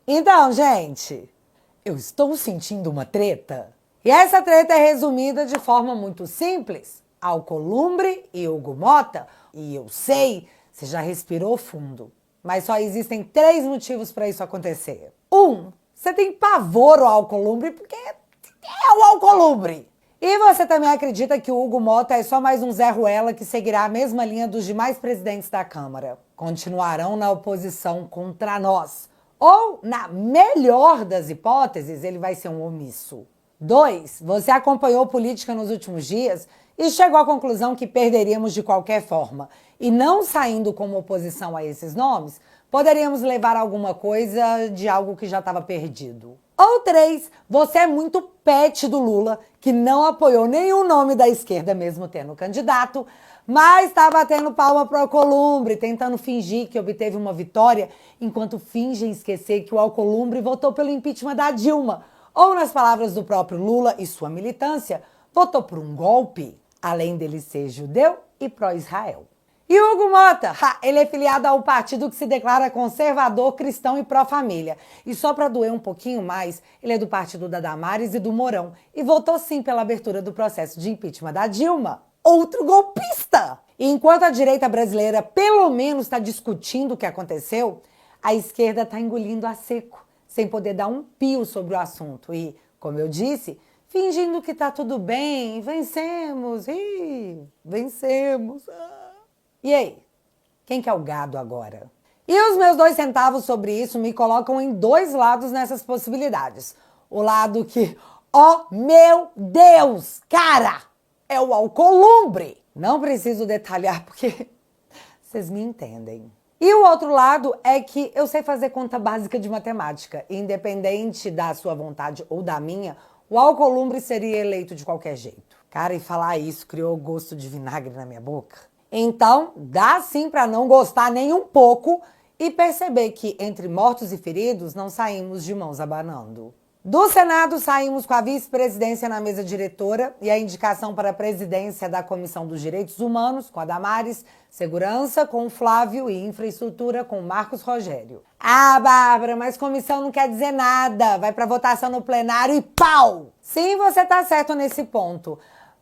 Então, gente, eu estou sentindo uma treta. E essa treta é resumida de forma muito simples. Alcolumbre e Hugo Motta. E eu sei, você já respirou fundo. Mas só existem 3 motivos para isso acontecer. 1, você tem pavor ao Alcolumbre porque é o Alcolumbre. E você também acredita que o Hugo Motta é só mais um Zé Ruela que seguirá a mesma linha dos demais presidentes da Câmara. Continuarão na oposição contra nós. Ou, na melhor das hipóteses, ele vai ser um omisso. 2, você acompanhou política nos últimos dias e chegou à conclusão que perderíamos de qualquer forma. E não saindo como oposição a esses nomes, poderíamos levar alguma coisa de algo que já estava perdido. Ou 3, você é muito pet do Lula, que não apoiou nenhum nome da esquerda, mesmo tendo candidato, mas está batendo palma pro Alcolumbre, tentando fingir que obteve uma vitória, enquanto fingem esquecer que o Alcolumbre votou pelo impeachment da Dilma, ou, nas palavras do próprio Lula e sua militância, votou por um golpe, além dele ser judeu e pró-Israel. E o Hugo Motta, ele é filiado ao partido que se declara conservador, cristão e pró-família. E só para doer um pouquinho mais, ele é do partido da Damares e do Mourão. E votou sim pela abertura do processo de impeachment da Dilma. Outro golpista! E enquanto a direita brasileira pelo menos está discutindo o que aconteceu, a esquerda está engolindo a seco, sem poder dar um pio sobre o assunto. E, como eu disse, fingindo que está tudo bem, vencemos, vencemos. E aí? Quem que é o gado agora? E os meus 2 centavos sobre isso me colocam em 2 lados nessas possibilidades. O lado que, oh meu Deus, cara, é o Alcolumbre. Não preciso detalhar porque vocês me entendem. E o outro lado é que eu sei fazer conta básica de matemática. Independente da sua vontade ou da minha, o Alcolumbre seria eleito de qualquer jeito. Cara, e falar isso criou gosto de vinagre na minha boca. Então, dá sim para não gostar nem um pouco e perceber que entre mortos e feridos não saímos de mãos abanando. Do Senado saímos com a vice-presidência na mesa diretora e a indicação para a presidência da Comissão dos Direitos Humanos com a Damares, Segurança com o Flávio e Infraestrutura com o Marcos Rogério. Ah, Bárbara, mas comissão não quer dizer nada, vai para votação no plenário e pau! Sim, você tá certo nesse ponto.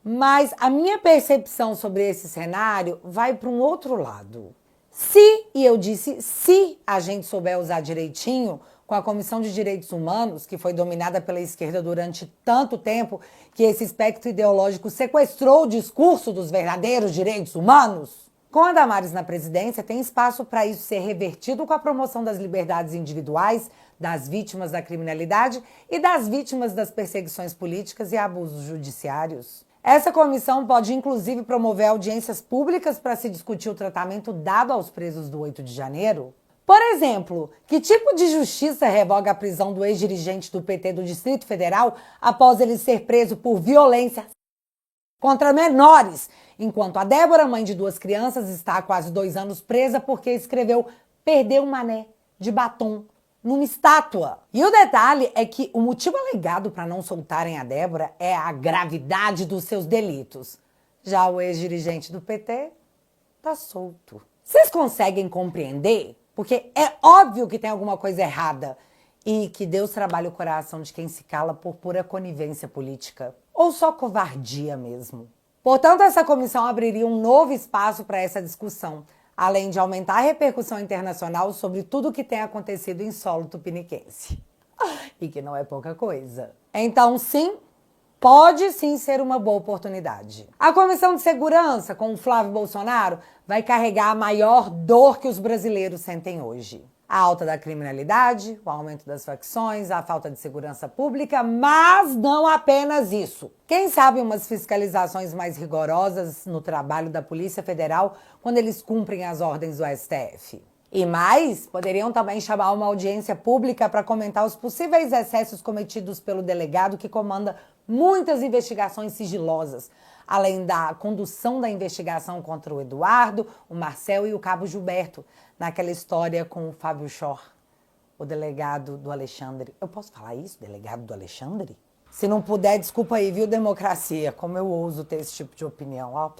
Mas a minha percepção sobre esse cenário vai para um outro lado. Se, e eu disse se, a gente souber usar direitinho, com a Comissão de Direitos Humanos, que foi dominada pela esquerda durante tanto tempo, que esse espectro ideológico sequestrou o discurso dos verdadeiros direitos humanos, com a Damares na presidência, tem espaço para isso ser revertido com a promoção das liberdades individuais, das vítimas da criminalidade e das vítimas das perseguições políticas e abusos judiciários. Essa comissão pode, inclusive, promover audiências públicas para se discutir o tratamento dado aos presos do 8 de janeiro. Por exemplo, que tipo de justiça revoga a prisão do ex-dirigente do PT do Distrito Federal após ele ser preso por violência contra menores, enquanto a Débora, mãe de 2 crianças, está há quase 2 anos presa porque escreveu "perdeu um mané" de batom numa estátua. E o detalhe é que o motivo alegado para não soltarem a Débora é a gravidade dos seus delitos. Já o ex-dirigente do PT tá solto. Vocês conseguem compreender? Porque é óbvio que tem alguma coisa errada e que Deus trabalha o coração de quem se cala por pura conivência política. Ou só covardia mesmo. Portanto, essa comissão abriria um novo espaço para essa discussão, além de aumentar a repercussão internacional sobre tudo o que tem acontecido em solo tupiniquense. E que não é pouca coisa. Então, sim, pode sim ser uma boa oportunidade. A Comissão de Segurança, com o Flávio Bolsonaro, vai carregar a maior dor que os brasileiros sentem hoje. A alta da criminalidade, o aumento das facções, a falta de segurança pública, mas não apenas isso. Quem sabe umas fiscalizações mais rigorosas no trabalho da Polícia Federal quando eles cumprem as ordens do STF. E mais, poderiam também chamar uma audiência pública para comentar os possíveis excessos cometidos pelo delegado que comanda muitas investigações sigilosas, além da condução da investigação contra o Eduardo, o Marcel e o Cabo Gilberto, naquela história com o Fábio Chor, o delegado do Alexandre. Eu posso falar isso, delegado do Alexandre? Se não puder, desculpa aí, viu, democracia, como eu ouso ter esse tipo de opinião, ó.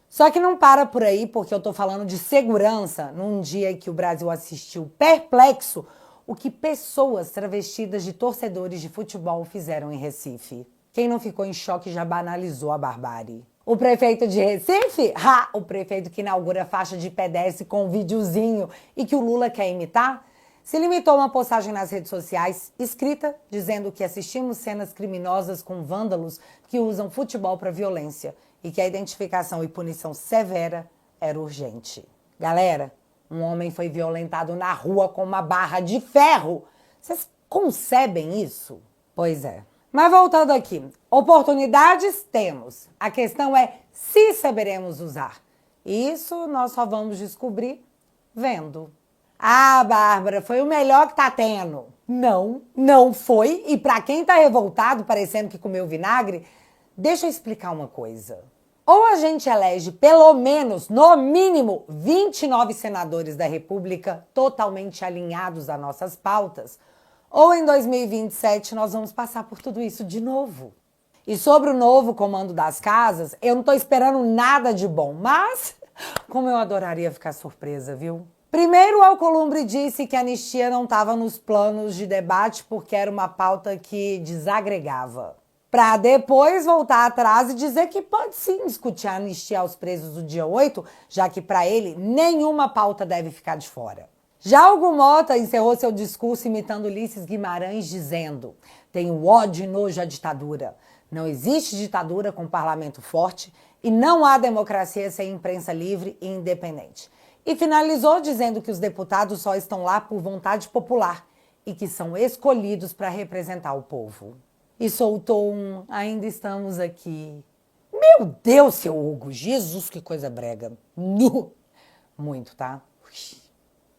Só que não para por aí, porque eu tô falando de segurança num dia em que o Brasil assistiu perplexo o que pessoas travestidas de torcedores de futebol fizeram em Recife. Quem não ficou em choque já banalizou a barbárie. O prefeito de Recife? O prefeito que inaugura faixa de pedestre com um videozinho e que o Lula quer imitar? Se limitou a uma postagem nas redes sociais, escrita, dizendo que assistimos cenas criminosas com vândalos que usam futebol para violência e que a identificação e punição severa era urgente. Galera, um homem foi violentado na rua com uma barra de ferro. Vocês concebem isso? Pois é. Mas voltando aqui, oportunidades temos. A questão é se saberemos usar. Isso nós só vamos descobrir vendo. Bárbara, foi o melhor que tá tendo. Não foi. E pra quem tá revoltado, parecendo que comeu vinagre, deixa eu explicar uma coisa. Ou a gente elege pelo menos, no mínimo, 29 senadores da República totalmente alinhados às nossas pautas, ou em 2027 nós vamos passar por tudo isso de novo. E sobre o novo comando das casas, eu não tô esperando nada de bom, mas como eu adoraria ficar surpresa, viu? Primeiro, o Alcolumbre disse que a anistia não estava nos planos de debate porque era uma pauta que desagregava. Para depois voltar atrás e dizer que pode sim discutir a anistia aos presos do dia 8, já que para ele nenhuma pauta deve ficar de fora. Já Hugo Motta encerrou seu discurso imitando Ulisses Guimarães dizendo: tenho ódio e nojo à ditadura. Não existe ditadura com parlamento forte e não há democracia sem imprensa livre e independente. E finalizou dizendo que os deputados só estão lá por vontade popular e que são escolhidos para representar o povo. E soltou um: ainda estamos aqui. Meu Deus, seu Hugo, Jesus, que coisa brega. Muito, tá?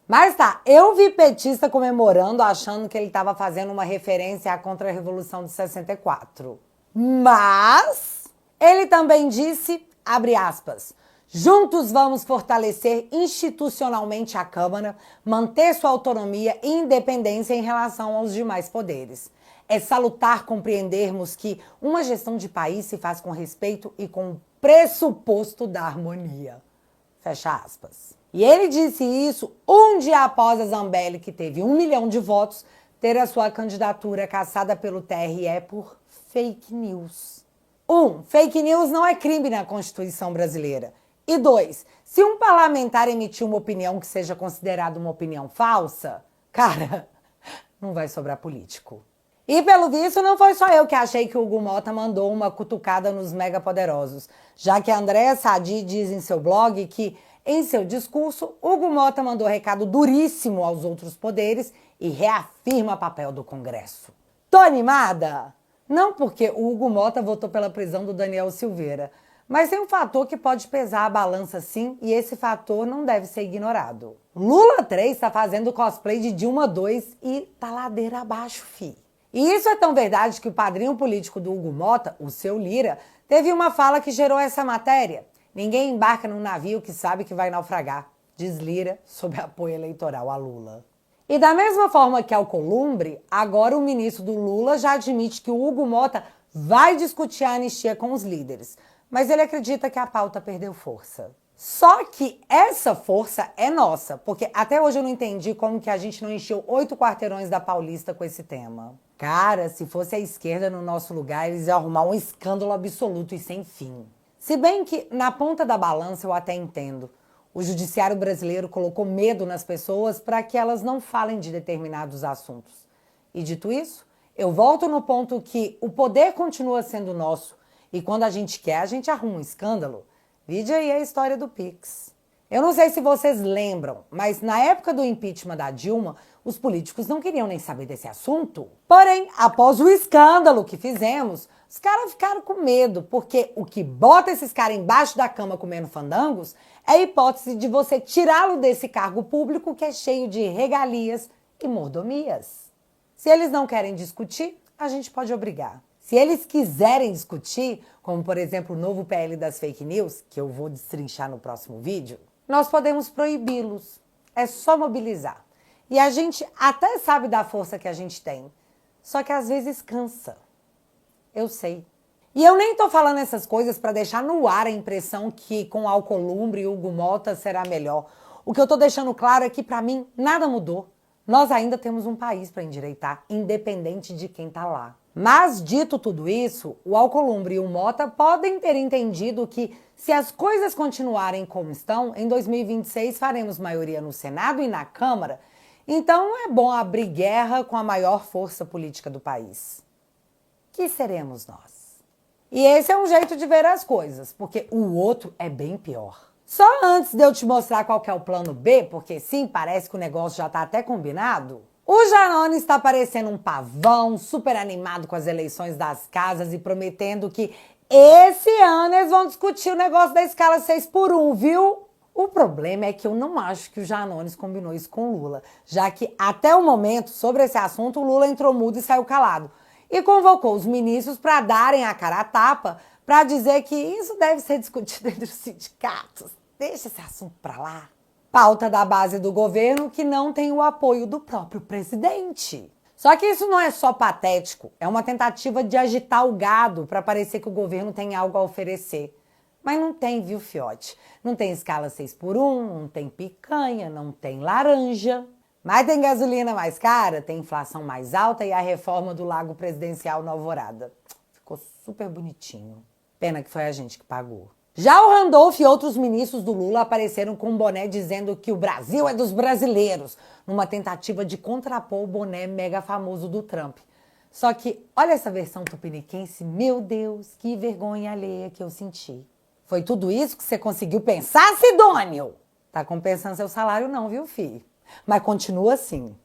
Mas tá, eu vi petista comemorando, achando que ele estava fazendo uma referência à Contra-Revolução de 64. Mas ele também disse, abre aspas, juntos vamos fortalecer institucionalmente a Câmara, manter sua autonomia e independência em relação aos demais poderes. É salutar compreendermos que uma gestão de país se faz com respeito e com o pressuposto da harmonia. Fecha aspas. E ele disse isso um dia após a Zambelli, que teve 1 milhão de votos, ter a sua candidatura cassada pelo TRE por fake news. 1. Fake news não é crime na Constituição brasileira. E 2. Se um parlamentar emitir uma opinião que seja considerada uma opinião falsa, cara, não vai sobrar político. E pelo visto não foi só eu que achei que o Hugo Motta mandou uma cutucada nos megapoderosos, já que a Andréa Sadi diz em seu blog que, em seu discurso, Hugo Motta mandou recado duríssimo aos outros poderes e reafirma o papel do Congresso. Tô animada? Não porque o Hugo Motta votou pela prisão do Daniel Silveira, mas tem um fator que pode pesar a balança sim, e esse fator não deve ser ignorado. Lula 3 está fazendo cosplay de Dilma 2 e tá ladeira abaixo, fi. E isso é tão verdade que o padrinho político do Hugo Motta, o seu Lira, teve uma fala que gerou essa matéria. Ninguém embarca num navio que sabe que vai naufragar, diz Lira, sob apoio eleitoral a Lula. E da mesma forma que Alcolumbre, agora o ministro do Lula já admite que o Hugo Motta vai discutir a anistia com os líderes, mas ele acredita que a pauta perdeu força. Só que essa força é nossa, porque até hoje eu não entendi como que a gente não encheu 8 quarteirões da Paulista com esse tema. Cara, se fosse a esquerda no nosso lugar, eles iam arrumar um escândalo absoluto e sem fim. Se bem que, na ponta da balança, eu até entendo. O judiciário brasileiro colocou medo nas pessoas para que elas não falem de determinados assuntos. E dito isso, eu volto no ponto que o poder continua sendo nosso e quando a gente quer, a gente arruma um escândalo. Vide aí a história do Pix. Eu não sei se vocês lembram, mas na época do impeachment da Dilma, os políticos não queriam nem saber desse assunto. Porém, após o escândalo que fizemos, os caras ficaram com medo, porque o que bota esses caras embaixo da cama comendo fandangos é a hipótese de você tirá-lo desse cargo público que é cheio de regalias e mordomias. Se eles não querem discutir, a gente pode obrigar. Se eles quiserem discutir, como por exemplo o novo PL das fake news, que eu vou destrinchar no próximo vídeo, nós podemos proibi-los. É só mobilizar. E a gente até sabe da força que a gente tem, só que às vezes cansa. Eu sei. E eu nem tô falando essas coisas para deixar no ar a impressão que com Alcolumbre e Hugo Motta será melhor. O que eu tô deixando claro é que para mim nada mudou. nós ainda temos um país para endireitar, independente de quem está lá. Mas, dito tudo isso, o Alcolumbre e o Mota podem ter entendido que, se as coisas continuarem como estão, em 2026 faremos maioria no Senado e na Câmara, então não é bom abrir guerra com a maior força política do país. Que seremos nós? E esse é um jeito de ver as coisas, porque o outro é bem pior. Só antes de eu te mostrar qual que é o plano B, porque sim, parece que o negócio já está até combinado, o Janones está parecendo um pavão, super animado com as eleições das casas e prometendo que esse ano eles vão discutir o negócio da escala 6x1, viu? O problema é que eu não acho que o Janones combinou isso com o Lula, já que até o momento, sobre esse assunto, o Lula entrou mudo e saiu calado. E convocou os ministros para darem a cara a tapa, para dizer que isso deve ser discutido entre os sindicatos. Deixa esse assunto para lá. Pauta da base do governo que não tem o apoio do próprio presidente. Só que isso não é só patético, é uma tentativa de agitar o gado para parecer que o governo tem algo a oferecer. Mas não tem, viu, fiote? Não tem escala 6x1, não tem picanha, não tem laranja. Mas tem gasolina mais cara, tem inflação mais alta e a reforma do Lago Presidencial na Alvorada. Ficou super bonitinho. Pena que foi a gente que pagou. Já o Randolph e outros ministros do Lula apareceram com um boné dizendo que o Brasil é dos brasileiros, numa tentativa de contrapor o boné mega famoso do Trump. Só que, olha essa versão tupiniquense, meu Deus, que vergonha alheia que eu senti. Foi tudo isso que você conseguiu pensar, Sidônio? Tá compensando seu salário não, viu, filho? Mas continua assim.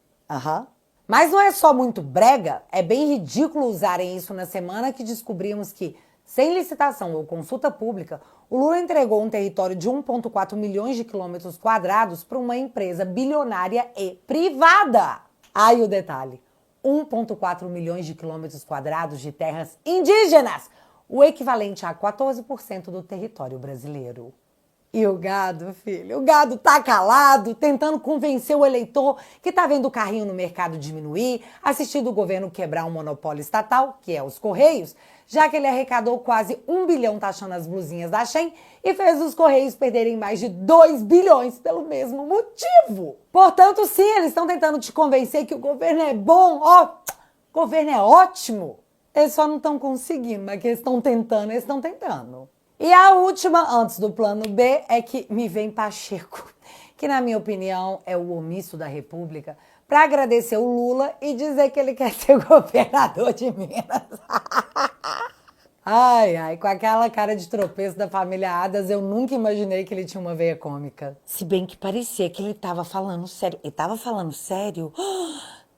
Mas não é só muito brega, é bem ridículo usarem isso na semana que descobrimos que, sem licitação ou consulta pública, o Lula entregou um território de 1,4 milhões de quilômetros quadrados para uma empresa bilionária e privada. Aí o detalhe, 1,4 milhões de quilômetros quadrados de terras indígenas, o equivalente a 14% do território brasileiro. E o gado, filho, o gado tá calado, tentando convencer o eleitor que tá vendo o carrinho no mercado diminuir, assistindo o governo quebrar um monopólio estatal, que é os Correios, já que ele arrecadou quase 1 bilhão taxando as blusinhas da Shein e fez os Correios perderem mais de 2 bilhões pelo mesmo motivo. Portanto, sim, eles estão tentando te convencer que o governo é bom, o governo é ótimo. Eles só não estão conseguindo, mas que eles estão tentando, eles estão tentando. E a última, antes do plano B, é que me vem Pacheco, que na minha opinião é o omisso da República, para agradecer o Lula e dizer que ele quer ser governador de Minas. Ai, com aquela cara de tropeço da família Adas, eu nunca imaginei que ele tinha uma veia cômica. Se bem que parecia que ele tava falando sério. Ele tava falando sério?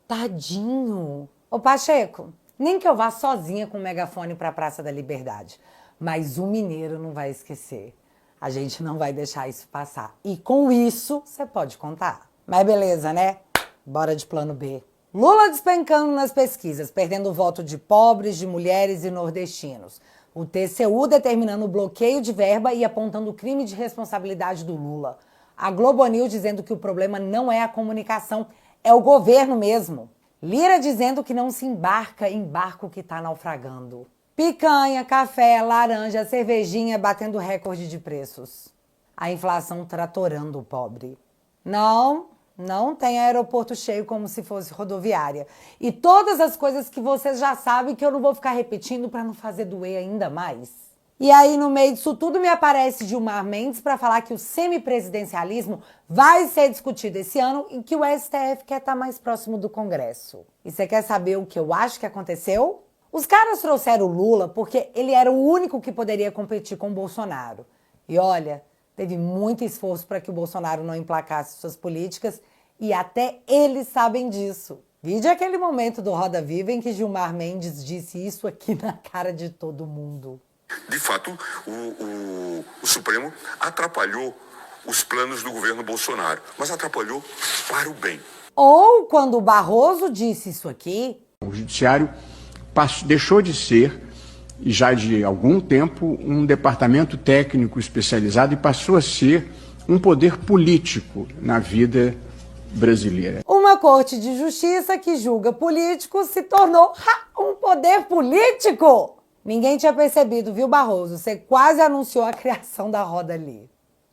Tadinho. Ô Pacheco, nem que eu vá sozinha com o megafone pra Praça da Liberdade. Mas o mineiro não vai esquecer. A gente não vai deixar isso passar. E com isso, você pode contar. Mas beleza, né? Bora de plano B. Lula despencando nas pesquisas, perdendo o voto de pobres, de mulheres e nordestinos. O TCU determinando o bloqueio de verba e apontando o crime de responsabilidade do Lula. A Globo News dizendo que o problema não é a comunicação, é o governo mesmo. Lira dizendo que não se embarca em barco que tá naufragando. Picanha, café, laranja, cervejinha batendo recorde de preços. A inflação tratorando o pobre. Não tem aeroporto cheio como se fosse rodoviária. E todas as coisas que vocês já sabem que eu não vou ficar repetindo para não fazer doer ainda mais. E aí, no meio disso tudo, me aparece Gilmar Mendes para falar que o semipresidencialismo vai ser discutido esse ano e que o STF quer estar mais próximo do Congresso. E você quer saber o que eu acho que aconteceu? Os caras trouxeram o Lula porque ele era o único que poderia competir com o Bolsonaro. E olha, teve muito esforço para que o Bolsonaro não emplacasse suas políticas e até eles sabem disso. Vide aquele momento do Roda Viva em que Gilmar Mendes disse isso aqui na cara de todo mundo. De fato, o Supremo atrapalhou os planos do governo Bolsonaro, mas atrapalhou para o bem. Ou quando o Barroso disse isso aqui... O judiciário deixou de ser, já de algum tempo, um departamento técnico especializado e passou a ser um poder político na vida brasileira. Uma corte de justiça que julga políticos se tornou um poder político! Ninguém tinha percebido, viu, Barroso? Você quase anunciou a criação da roda ali.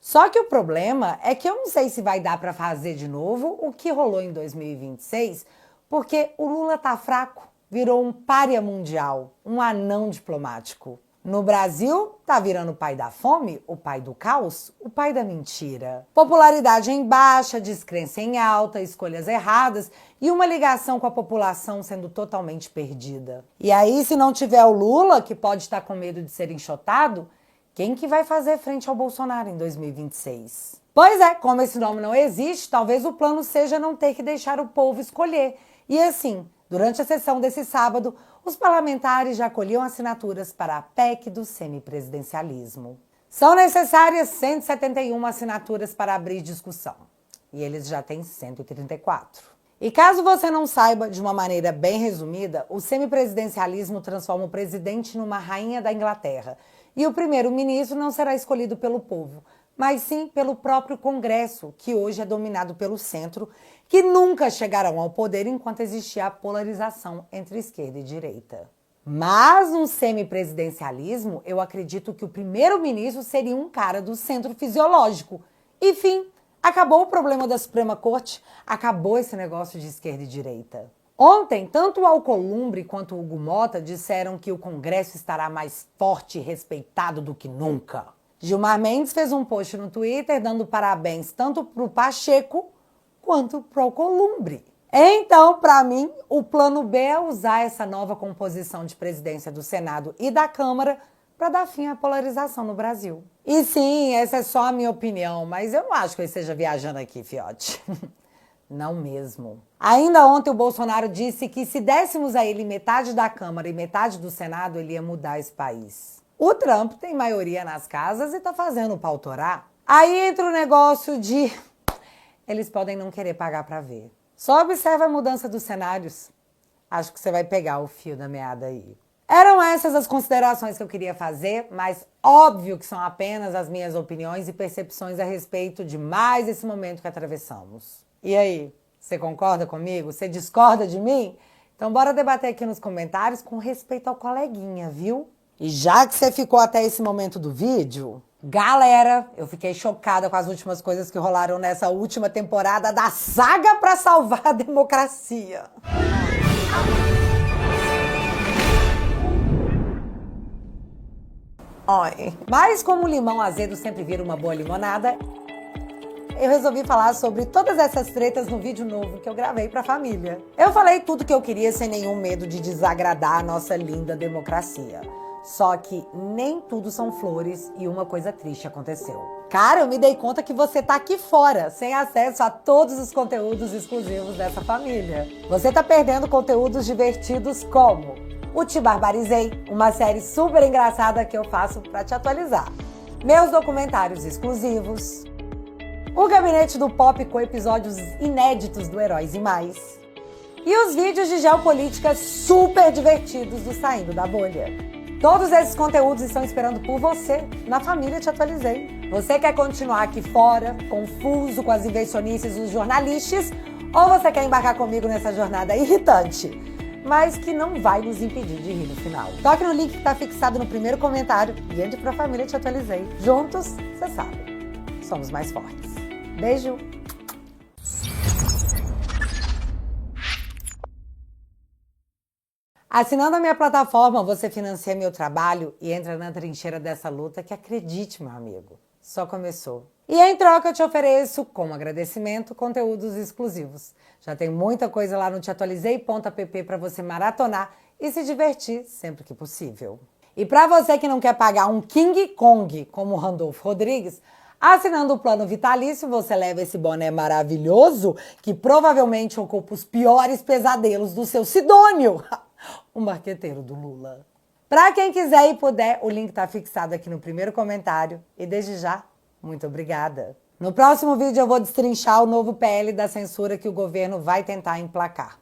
Só que o problema é que eu não sei se vai dar para fazer de novo o que rolou em 2026, porque o Lula tá fraco, virou um pária mundial, um anão diplomático. No Brasil, tá virando o pai da fome, o pai do caos, o pai da mentira. Popularidade em baixa, descrença em alta, escolhas erradas e uma ligação com a população sendo totalmente perdida. E aí, se não tiver o Lula, que pode estar com medo de ser enxotado, quem que vai fazer frente ao Bolsonaro em 2026? Pois é, como esse nome não existe, talvez o plano seja não ter que deixar o povo escolher. E assim, durante a sessão desse sábado, os parlamentares já colhiam assinaturas para a PEC do semipresidencialismo. São necessárias 171 assinaturas para abrir discussão. E eles já têm 134. E caso você não saiba, de uma maneira bem resumida, o semipresidencialismo transforma o presidente numa rainha da Inglaterra. E o primeiro-ministro não será escolhido pelo povo, mas sim pelo próprio Congresso, que hoje é dominado pelo centro, que nunca chegarão ao poder enquanto existir a polarização entre esquerda e direita. Mas no semipresidencialismo, eu acredito que o primeiro-ministro seria um cara do centro fisiológico. Enfim, acabou o problema da Suprema Corte, acabou esse negócio de esquerda e direita. Ontem, tanto o Alcolumbre quanto o Hugo Mota disseram que o Congresso estará mais forte e respeitado do que nunca. Gilmar Mendes fez um post no Twitter dando parabéns tanto para o Pacheco quanto para o Alcolumbre. Então, para mim, o plano B é usar essa nova composição de presidência do Senado e da Câmara para dar fim à polarização no Brasil. E sim, essa é só a minha opinião, mas eu não acho que eu esteja viajando aqui, fiote. Não mesmo. Ainda ontem o Bolsonaro disse que se dessemos a ele metade da Câmara e metade do Senado, ele ia mudar esse país. O Trump tem maioria nas casas e tá fazendo o pau torar. Aí entra o negócio de... eles podem não querer pagar para ver. Só observa a mudança dos cenários. Acho que você vai pegar o fio da meada aí. Eram essas as considerações que eu queria fazer, mas óbvio que são apenas as minhas opiniões e percepções a respeito de mais esse momento que atravessamos. E aí, você concorda comigo? Você discorda de mim? Então bora debater aqui nos comentários com respeito ao coleguinha, viu? E já que você ficou até esse momento do vídeo, galera, eu fiquei chocada com as últimas coisas que rolaram nessa última temporada da saga pra salvar a democracia. Oi. Mas como o limão azedo sempre vira uma boa limonada, eu resolvi falar sobre todas essas tretas no vídeo novo que eu gravei pra família. Eu falei tudo que eu queria sem nenhum medo de desagradar a nossa linda democracia. Só que nem tudo são flores e uma coisa triste aconteceu. Cara, eu me dei conta que você tá aqui fora, sem acesso a todos os conteúdos exclusivos dessa família. Você tá perdendo conteúdos divertidos como o Te Barbarizei, uma série super engraçada que eu faço pra te atualizar. Meus documentários exclusivos. O Gabinete do Pop com episódios inéditos do Heróis e Mais. E os vídeos de geopolítica super divertidos do Saindo da Bolha. Todos esses conteúdos estão esperando por você na família Te Atualizei. Você quer continuar aqui fora, confuso com as invencionices dos jornalistas, ou você quer embarcar comigo nessa jornada irritante, mas que não vai nos impedir de rir no final? Toque no link que está fixado no primeiro comentário e entre pra família Te Atualizei. Juntos, você sabe, somos mais fortes. Beijo! Assinando a minha plataforma, você financia meu trabalho e entra na trincheira dessa luta que, acredite, meu amigo, só começou. E em troca eu te ofereço, como agradecimento, conteúdos exclusivos. Já tem muita coisa lá no teatualizei.app para você maratonar e se divertir sempre que possível. E para você que não quer pagar um King Kong como o Randolfo Rodrigues, assinando o plano vitalício, você leva esse boné maravilhoso que provavelmente ocupa os piores pesadelos do seu Sidônio, o marqueteiro do Lula. Para quem quiser e puder, o link está fixado aqui no primeiro comentário. E desde já, muito obrigada. No próximo vídeo eu vou destrinchar o novo PL da censura que o governo vai tentar emplacar.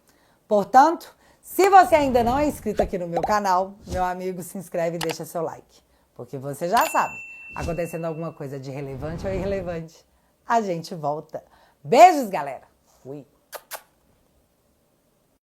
Portanto, se você ainda não é inscrito aqui no meu canal, meu amigo, se inscreve e deixa seu like. Porque você já sabe, acontecendo alguma coisa de relevante ou irrelevante, a gente volta. Beijos, galera! Fui!